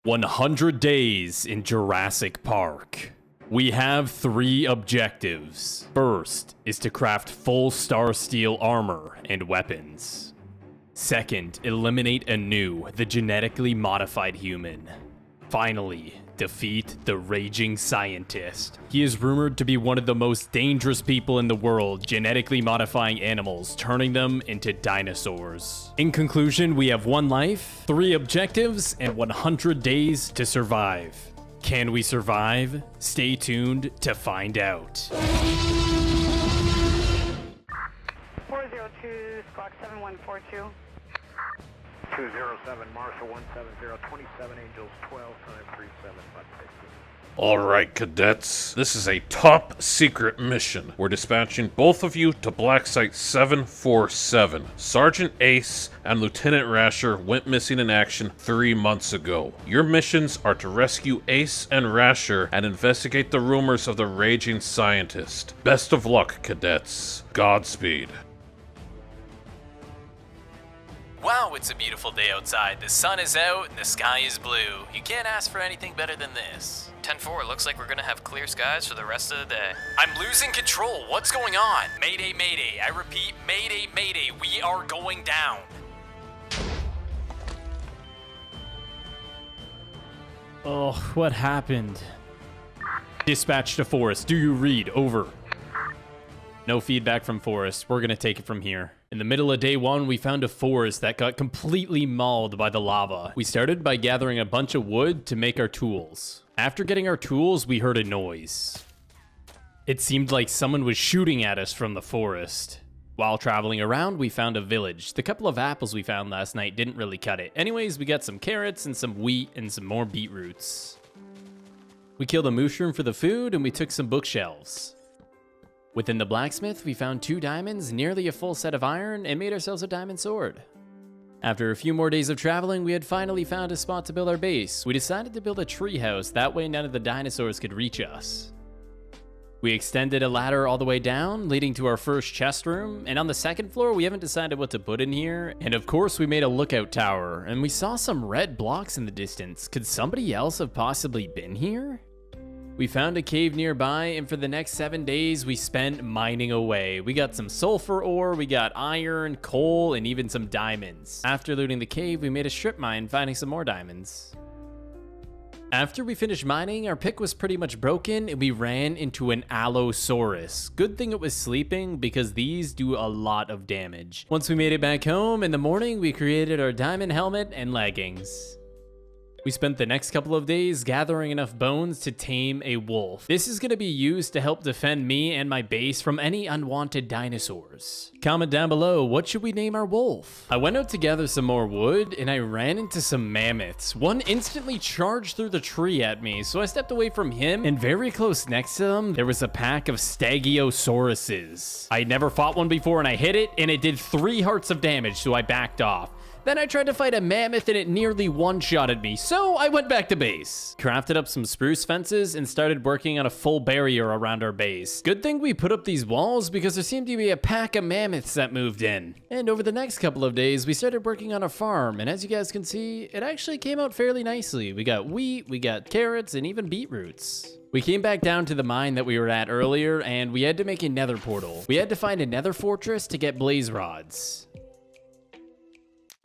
100 days in Jurassic Park. We have 3 objectives. First is to craft full star steel armor and weapons. Second, eliminate Anu, the genetically modified human. Finally, defeat the raging scientist. He is rumored to be one of the most dangerous people in the world, genetically modifying animals, turning them into dinosaurs. In conclusion, we have 1 life, 3 objectives, and 100 days to survive. Can we survive? Stay tuned to find out. 402, squawk 7142. 207, Marshall 170, 27 Angels 12, time 37, butt 50. Alright, cadets. This is a top secret mission. We're dispatching both of you to Black Site 747. Sergeant Ace and Lieutenant Rasher went missing in action 3 months ago. Your missions are to rescue Ace and Rasher and investigate the rumors of the raging scientist. Best of luck, cadets. Godspeed. Wow, it's a beautiful day outside. The sun is out and the sky is blue. You can't ask for anything better than this. 10-4, looks like we're gonna have clear skies for the rest of the day. I'm losing control. What's going on? Mayday, mayday. I repeat, mayday, mayday. We are going down. Oh, what happened? Dispatch to Forest. Do you read? Over. No feedback from Forest. We're gonna take it from here. In the middle of day 1, we found a forest that got completely mauled by the lava. We started by gathering a bunch of wood to make our tools. After getting our tools, we heard a noise. It seemed like someone was shooting at us from the forest. While traveling around, we found a village. The couple of apples we found last night didn't really cut it. Anyways, we got some carrots and some wheat and some more beetroots. We killed a mushroom for the food and we took some bookshelves. Within the blacksmith, we found 2 diamonds, nearly a full set of iron, and made ourselves a diamond sword. After a few more days of traveling, we had finally found a spot to build our base. We decided to build a treehouse, that way none of the dinosaurs could reach us. We extended a ladder all the way down, leading to our first chest room, and on the 2nd floor, we haven't decided what to put in here. And of course, we made a lookout tower, and we saw some red blocks in the distance. Could somebody else have possibly been here? We found a cave nearby, and for the next 7 days, we spent mining away. We got some sulfur ore, we got iron, coal, and even some diamonds. After looting the cave, we made a strip mine, finding some more diamonds. After we finished mining, our pick was pretty much broken, and we ran into an ALLOSAURUS. Good thing it was sleeping, because these do a lot of damage. Once we made it back home, in the morning, we created our diamond helmet and leggings. We spent the next couple of days gathering enough bones to tame a wolf. This is going to be used to help defend me and my base from any unwanted dinosaurs. Comment down below, what should we name our wolf? I went out to gather some more wood and I ran into some mammoths. One instantly charged through the tree at me, so I stepped away from him, and very close next to him, there was a pack of Stegosaurus. I had never fought one before and I hit it, and it did 3 hearts of damage, so I backed off. Then I tried to fight a mammoth and it nearly one-shotted me, so I went back to base. Crafted up some spruce fences and started working on a full barrier around our base. Good thing we put up these walls because there seemed to be a pack of mammoths that moved in. And over the next couple of days, we started working on a farm, and as you guys can see, it actually came out fairly nicely. We got wheat, we got carrots, and even beetroots. We came back down to the mine that we were at earlier, and we had to make a nether portal. We had to find a nether fortress to get blaze rods.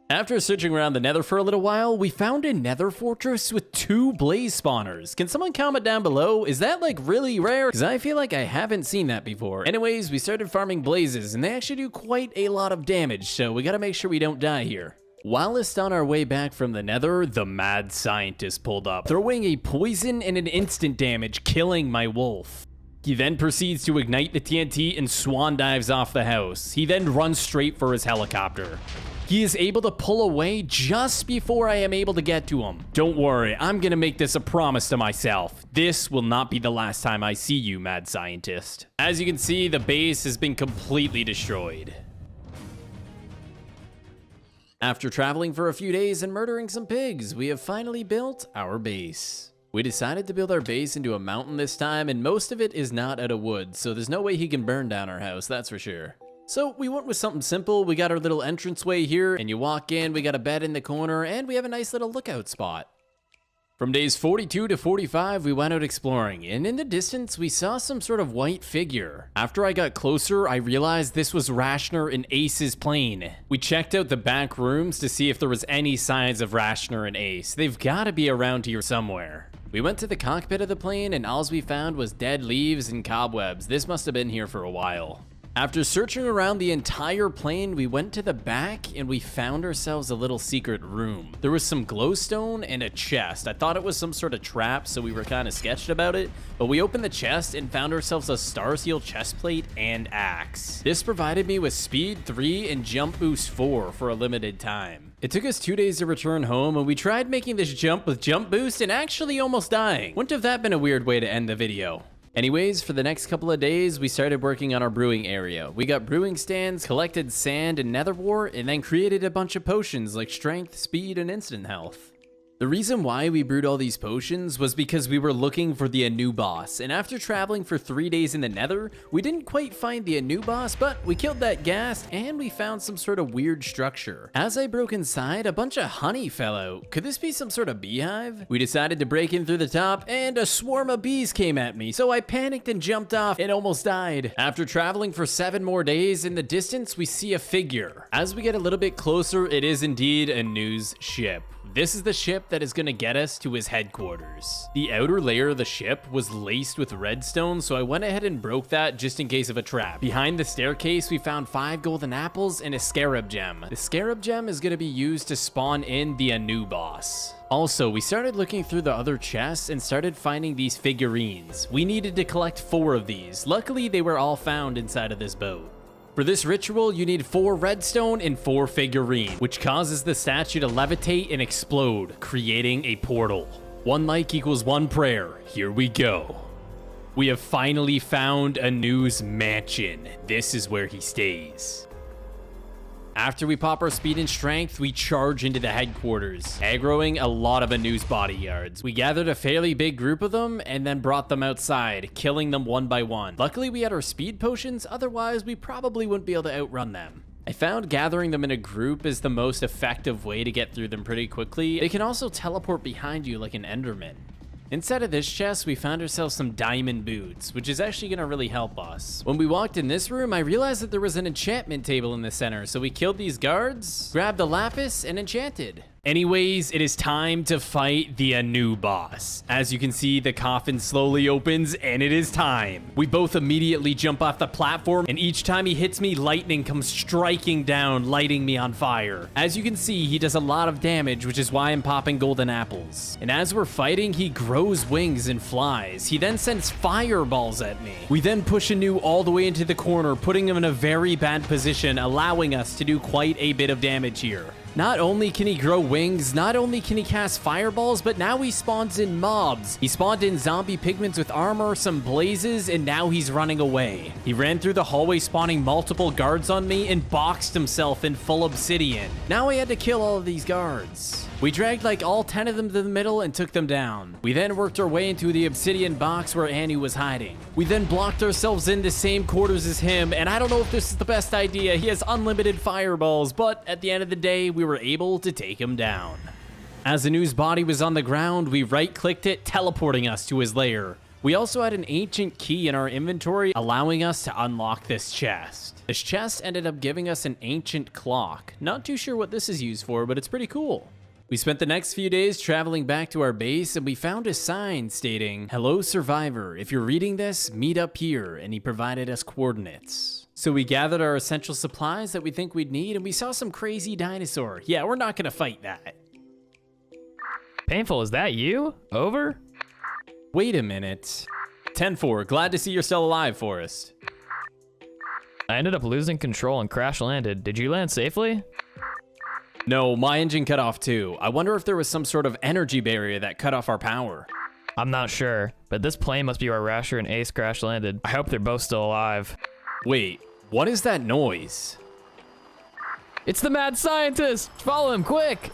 After searching around the nether for a little while, we found a nether fortress with 2 blaze spawners. Can someone comment down below? Is that like really rare? Because I feel like I haven't seen that before. Anyways, we started farming blazes and they actually do quite a lot of damage, so we gotta make sure we don't die here. Whilst on our way back from the nether, the mad scientist pulled up, throwing a poison and an instant damage, killing my wolf. He then proceeds to ignite the TNT and swan dives off the house. He then runs straight for his helicopter. He is able to pull away just before I am able to get to him. Don't worry, I'm gonna make this a promise to myself. This will not be the last time I see you, mad scientist. As you can see, the base has been completely destroyed. After traveling for a few days and murdering some pigs, we have finally built our base. We decided to build our base into a mountain this time, and most of it is not out of wood, so there's no way he can burn down our house, that's for sure. So we went with something simple. We got our little entranceway here, and you walk in, we got a bed in the corner, and we have a nice little lookout spot. From days 42 to 45, we went out exploring, and in the distance, we saw some sort of white figure. After I got closer, I realized this was RASHER and Ace's plane. We checked out the back rooms to see if there was any signs of RASHER and Ace. They've gotta be around here somewhere. We went to the cockpit of the plane, and all we found was dead leaves and cobwebs. This must have been here for a while. After searching around the entire plane, we went to the back and we found ourselves a little secret room. There was some glowstone and a chest. I thought it was some sort of trap, so we were kind of sketched about it, but we opened the chest and found ourselves a Star Seal chest plate and axe. This provided me with speed 3 and jump boost 4 for a limited time. It took us 2 days to return home, and we tried making this jump with jump boost and actually almost dying. Wouldn't have that been a weird way to end the video? Anyways, for the next couple of days, we started working on our brewing area. We got brewing stands, collected sand and nether wart, and then created a bunch of potions like strength, speed, and instant health. The reason why we brewed all these potions was because we were looking for the Anu boss, and after traveling for 3 days in the nether, we didn't quite find the Anu boss, but we killed that ghast, and we found some sort of weird structure. As I broke inside, a bunch of honey fell out. Could this be some sort of beehive? We decided to break in through the top, and a swarm of bees came at me, so I panicked and jumped off and almost died. After traveling for 7 more days, in the distance, we see a figure. As we get a little bit closer, it is indeed Anu's ship. This is the ship that is going to get us to his headquarters. The outer layer of the ship was laced with redstone, so I went ahead and broke that just in case of a trap. Behind the staircase, we found 5 golden apples and a scarab gem. The scarab gem is going to be used to spawn in the Anu boss. Also, we started looking through the other chests and started finding these figurines. We needed to collect 4 of these. Luckily, they were all found inside of this boat. For this ritual, you need 4 redstone and 4 figurines, which causes the statue to levitate and explode, creating a portal. 1 like equals 1 prayer. Here we go. We have finally found Anu's mansion. This is where he stays. After we pop our speed and strength, we charge into the headquarters, aggroing a lot of Anu's bodyguards. We gathered a fairly big group of them and then brought them outside, killing them one by one. Luckily, we had our speed potions, otherwise we probably wouldn't be able to outrun them. I found gathering them in a group is the most effective way to get through them pretty quickly. They can also teleport behind you like an Enderman. Inside of this chest, we found ourselves some diamond boots, which is actually going to really help us. When we walked in this room, I realized that there was an enchantment table in the center, so we killed these guards, grabbed the lapis, and enchanted. Anyways, it is time to fight the Anu boss. As you can see, the coffin slowly opens, and it is time. We both immediately jump off the platform, and each time he hits me, lightning comes striking down, lighting me on fire. As you can see, he does a lot of damage, which is why I'm popping golden apples. And as we're fighting, he grows wings and flies. He then sends fireballs at me. We then push Anu all the way into the corner, putting him in a very bad position, allowing us to do quite a bit of damage here. Not only can he grow wings, not only can he cast fireballs, but now he spawns in mobs. He spawned in zombie pigments with armor, some blazes, and now he's running away. He ran through the hallway spawning multiple guards on me and boxed himself in full obsidian. Now I had to kill all of these guards. We dragged like all 10 of them to the middle and took them down. We then worked our way into the obsidian box where Anu was hiding. We then blocked ourselves in the same quarters as him, and I don't know if this is the best idea. He has unlimited fireballs, but at the end of the day, we were able to take him down. As Anu's body was on the ground, we right-clicked it, teleporting us to his lair. We also had an ancient key in our inventory, allowing us to unlock this chest. This chest ended up giving us an ancient clock. Not too sure what this is used for, but it's pretty cool. We spent the next few days traveling back to our base, and we found a sign stating, "Hello, survivor. If you're reading this, meet up here," and he provided us coordinates. So we gathered our essential supplies that we think we'd need, and we saw some crazy dinosaur. Yeah, we're not gonna fight that. Painful, is that you? Over? Wait a minute. 10-4, glad to see you're still alive, Forrest. I ended up losing control and crash landed. Did you land safely? No, my engine cut off too. I wonder if there was some sort of energy barrier that cut off our power. I'm not sure, but this plane must be where RASHER and Ace crash landed. I hope they're both still alive. Wait, what is that noise? It's the mad scientist! Follow him, quick!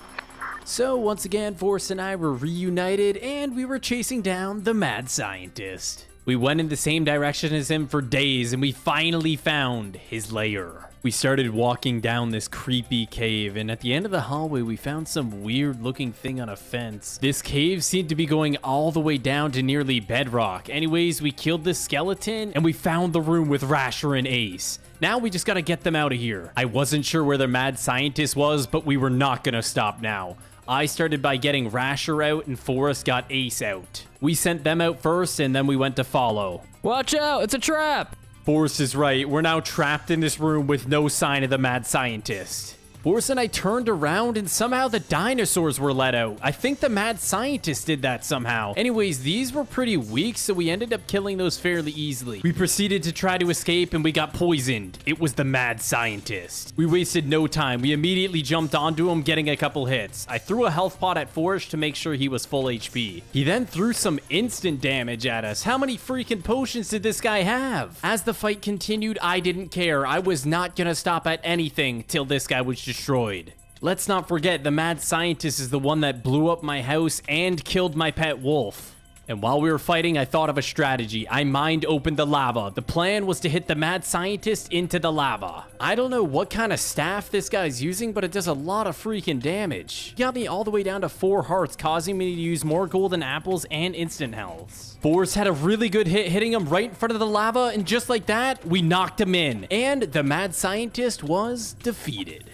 So once again, Forrest and I were reunited, and we were chasing down the mad scientist. We went in the same direction as him for days, and we finally found his lair. We started walking down this creepy cave, and at the end of the hallway, we found some weird looking thing on a fence. This cave seemed to be going all the way down to nearly bedrock. Anyways, we killed this skeleton, and we found the room with Rasher and Ace. Now we just gotta get them out of here. I wasn't sure where the mad scientist was, but we were not gonna stop now. I started by getting Rasher out, and Forrest got Ace out. We sent them out first, and then we went to follow. Watch out, it's a trap! Forrest is right. We're now trapped in this room with no sign of the mad scientist. Forrest and I turned around and somehow the dinosaurs were let out. I think the mad scientist did that somehow. Anyways, these were pretty weak, so we ended up killing those fairly easily. We proceeded to try to escape and we got poisoned. It was the mad scientist. We wasted no time. We immediately jumped onto him, getting a couple hits. I threw a health pot at Forrest to make sure he was full HP. He then threw some instant damage at us. How many freaking potions did this guy have? As the fight continued, I didn't care. I was not gonna stop at anything till this guy was destroyed. Let's not forget, the mad scientist is the one that blew up my house and killed my pet wolf. And while we were fighting, I thought of a strategy. I mind opened the lava. The plan was to hit the mad scientist into the lava. I don't know what kind of staff this guy's using, but it does a lot of freaking damage. He got me all the way down to 4 hearts, causing me to use more golden apples and instant healths. Forrest had a really good hit, hitting him right in front of the lava, and just like that, we knocked him in. And the mad scientist was defeated.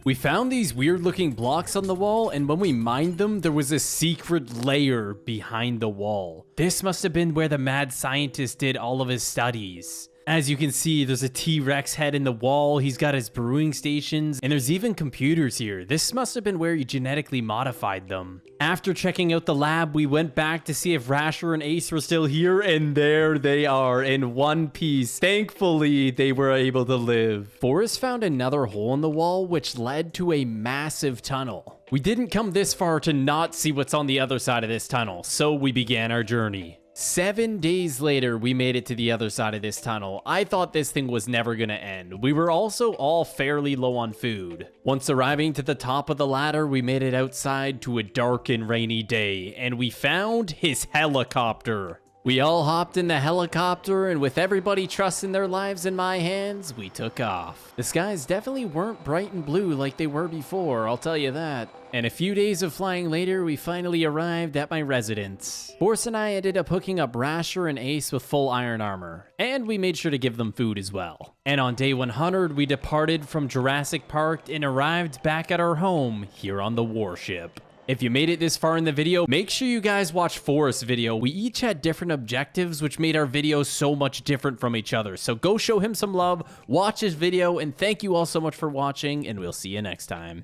We found these weird looking blocks on the wall, and when we mined them, there was a secret layer behind the wall. This must have been where the mad scientist did all of his studies. As you can see, there's a T-Rex head in the wall, he's got his brewing stations, and there's even computers here. This must have been where he genetically modified them. After checking out the lab, we went back to see if Rasher and Ace were still here, and there they are in one piece. Thankfully, they were able to live. Forrest found another hole in the wall, which led to a massive tunnel. We didn't come this far to not see what's on the other side of this tunnel, so we began our journey. 7 days later, we made it to the other side of this tunnel. I thought this thing was never gonna end. We were also all fairly low on food. Once arriving to the top of the ladder, we made it outside to a dark and rainy day, and we found his helicopter. We all hopped in the helicopter, and with everybody trusting their lives in my hands, we took off. The skies definitely weren't bright and blue like they were before, I'll tell you that. And a few days of flying later, we finally arrived at my residence. Forrest and I ended up hooking up Rasher and Ace with full iron armor, and we made sure to give them food as well. And on day 100, we departed from Jurassic Park and arrived back at our home here on the warship. If you made it this far in the video, make sure you guys watch Forrest's video. We each had different objectives, which made our videos so much different from each other. So go show him some love, watch his video, and thank you all so much for watching, and we'll see you next time.